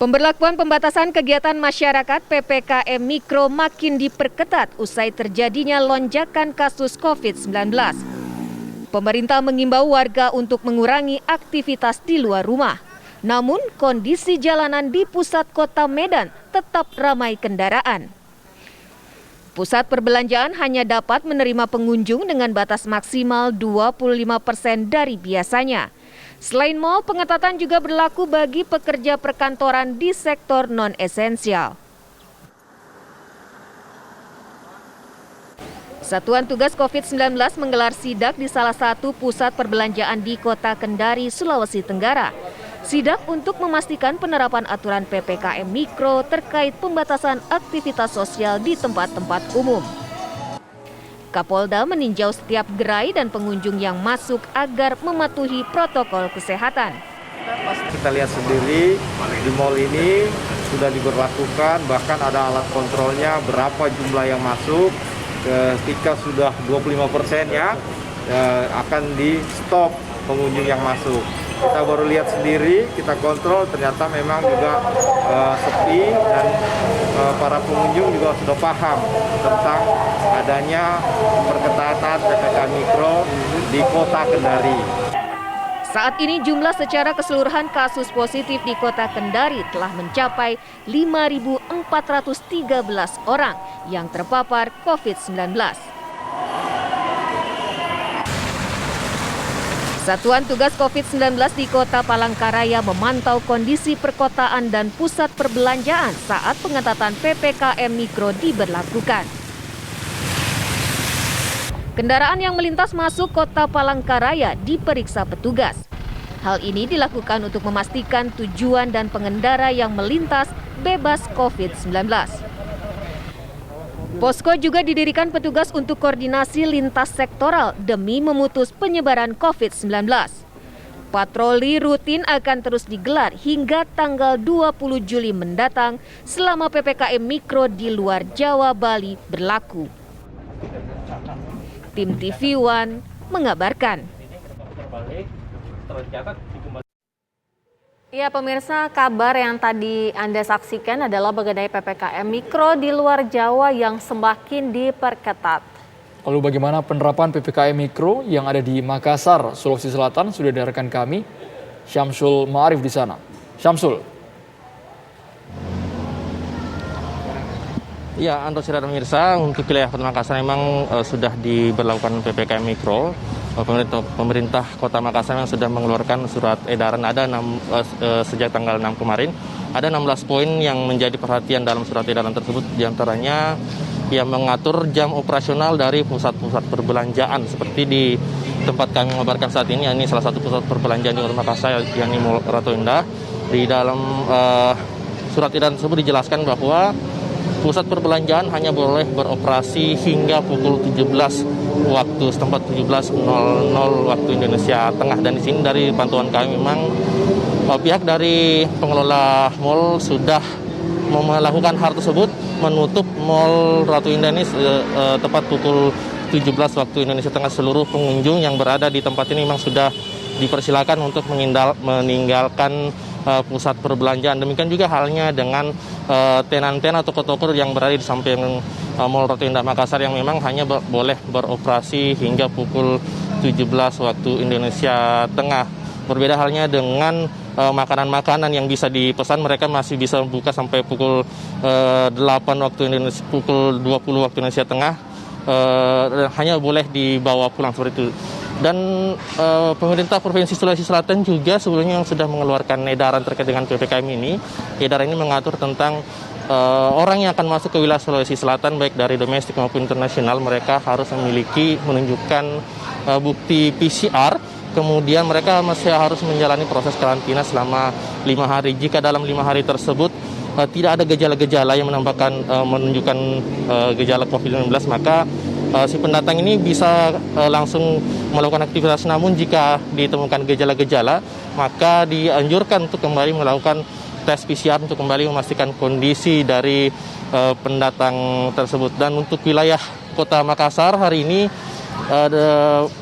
Pemberlakuan pembatasan kegiatan masyarakat PPKM Mikro makin diperketat usai terjadinya lonjakan kasus COVID-19. Pemerintah mengimbau warga untuk mengurangi aktivitas di luar rumah. Namun, kondisi jalanan di pusat kota Medan tetap ramai kendaraan. Pusat perbelanjaan hanya dapat menerima pengunjung dengan batas maksimal 25% dari biasanya. Selain mal, pengetatan juga berlaku bagi pekerja perkantoran di sektor non-esensial. Satuan Tugas COVID-19 menggelar sidak di salah satu pusat perbelanjaan di Kota Kendari, Sulawesi Tenggara. Sidak untuk memastikan penerapan aturan PPKM Mikro terkait pembatasan aktivitas sosial di tempat-tempat umum. Kapolda meninjau setiap gerai dan pengunjung yang masuk agar mematuhi protokol kesehatan. Kita lihat sendiri di mal ini sudah diberlakukan, bahkan ada alat kontrolnya berapa jumlah yang masuk. Ketika sudah 25% ya akan di stop pengunjung yang masuk. Kita baru lihat sendiri, kita kontrol, ternyata memang juga sepi dan para pengunjung juga sudah paham tentang adanya perketatan PPKM Mikro di Kota Kendari. Saat ini jumlah secara keseluruhan kasus positif di Kota Kendari telah mencapai 5.413 orang yang terpapar COVID-19. Satuan Tugas COVID-19 di Kota Palangkaraya memantau kondisi perkotaan dan pusat perbelanjaan saat pengetatan PPKM Mikro diberlakukan. Kendaraan yang melintas masuk Kota Palangkaraya diperiksa petugas. Hal ini dilakukan untuk memastikan tujuan dan pengendara yang melintas bebas COVID-19. Posko juga didirikan petugas untuk koordinasi lintas sektoral demi memutus penyebaran COVID-19. Patroli rutin akan terus digelar hingga tanggal 20 Juli mendatang selama PPKM Mikro di luar Jawa, Bali berlaku. Tim TV One mengabarkan. Ya pemirsa, kabar yang tadi Anda saksikan adalah mengenai PPKM Mikro di luar Jawa yang semakin diperketat. Lalu bagaimana penerapan PPKM Mikro yang ada di Makassar, Sulawesi Selatan sudah ada rekan kami, Syamsul Ma'arif di sana. Syamsul. Ya, Andros dan pemirsa, untuk wilayah Kota Makassar memang sudah diberlakukan PPKM Mikro. Pemerintah Kota Makassar yang sudah mengeluarkan surat edaran sejak tanggal 6 kemarin. Ada 16 poin yang menjadi perhatian dalam surat edaran tersebut, diantaranya yang mengatur jam operasional dari pusat-pusat perbelanjaan seperti di tempat kami mengabarkan saat ini, ini salah satu pusat perbelanjaan di Kota Makassar, yakni Mall Ratu Indah. Di dalam surat edaran tersebut dijelaskan bahwa pusat perbelanjaan hanya boleh beroperasi hingga pukul 17 waktu setempat, 17.00 waktu Indonesia Tengah. Dan di sini dari pantauan kami memang pihak dari pengelola mal sudah melakukan hal tersebut, menutup Mall Ratu Indah ini tepat pukul 17 waktu Indonesia Tengah. Seluruh pengunjung yang berada di tempat ini memang sudah dipersilakan untuk meninggalkan pusat perbelanjaan. Demikian juga halnya dengan tenan-tenan atau toko-toko yang berada di samping Mall Ratu Indah Makassar yang memang hanya boleh beroperasi hingga pukul 17 waktu Indonesia Tengah. Berbeda halnya dengan makanan-makanan yang bisa dipesan, mereka masih bisa buka sampai pukul 8 waktu Indonesia, pukul 20 waktu Indonesia Tengah, hanya boleh dibawa pulang seperti itu. Dan pemerintah Provinsi Sulawesi Selatan juga sebelumnya yang sudah mengeluarkan edaran terkait dengan PPKM ini. Edaran ini mengatur tentang orang yang akan masuk ke wilayah Sulawesi Selatan baik dari domestik maupun internasional, mereka harus menunjukkan bukti PCR. Kemudian mereka masih harus menjalani proses karantina selama 5 hari. Jika dalam 5 hari tersebut tidak ada gejala-gejala yang menunjukkan gejala COVID-19, maka si pendatang ini bisa langsung melakukan aktivitas. Namun jika ditemukan gejala-gejala, maka dianjurkan untuk kembali melakukan tes PCR untuk kembali memastikan kondisi dari pendatang tersebut. Dan untuk wilayah Kota Makassar hari ini,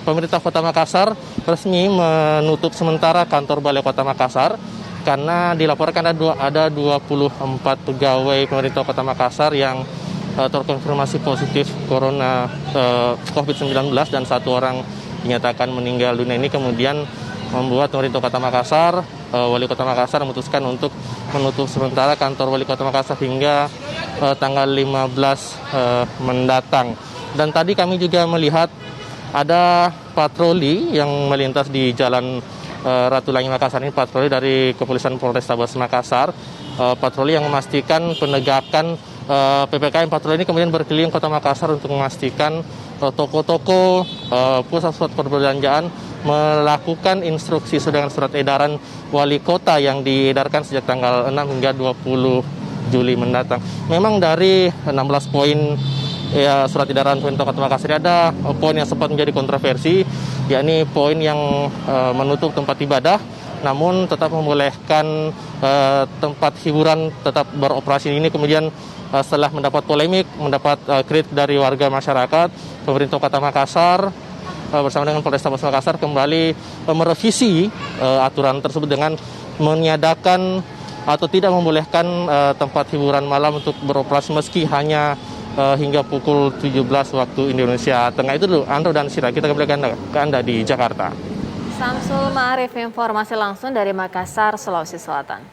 pemerintah Kota Makassar resmi menutup sementara kantor Balai Kota Makassar karena dilaporkan ada 24 pegawai pemerintah Kota Makassar yang terkonfirmasi positif corona COVID-19 dan 1 orang dinyatakan meninggal dunia. Ini kemudian membuat pemerintah Kota Makassar, Wali Kota Makassar memutuskan untuk menutup sementara kantor Wali Kota Makassar hingga tanggal 15 mendatang. Dan tadi kami juga melihat ada patroli yang melintas di Jalan Ratulangi Makassar. Ini patroli dari Kepolisian Polrestabes Makassar. Patroli yang memastikan penegakan PPKM. Patroli ini kemudian berkeliling Kota Makassar untuk memastikan toko-toko, pusat-pusat perbelanjaan melakukan instruksi sesuai dengan surat edaran wali kota yang diedarkan sejak tanggal 6 hingga 20 Juli mendatang. Memang dari 16 poin surat edaran pemerintah Kota Makassar ada poin yang sempat menjadi kontroversi, yakni poin yang menutup tempat ibadah namun tetap membolehkan tempat hiburan tetap beroperasi. Ini kemudian setelah mendapat polemik, mendapat kritik dari warga masyarakat, pemerintah Kota Makassar bersama dengan Polrestabes Makassar kembali merevisi aturan tersebut dengan meniadakan atau tidak membolehkan tempat hiburan malam untuk beroperasi meski hanya hingga pukul 17 waktu Indonesia Tengah. Itu dulu, Andro dan Sira, kita kembali ke Anda di Jakarta. Syamsul Ma'arif, informasi langsung dari Makassar, Sulawesi Selatan.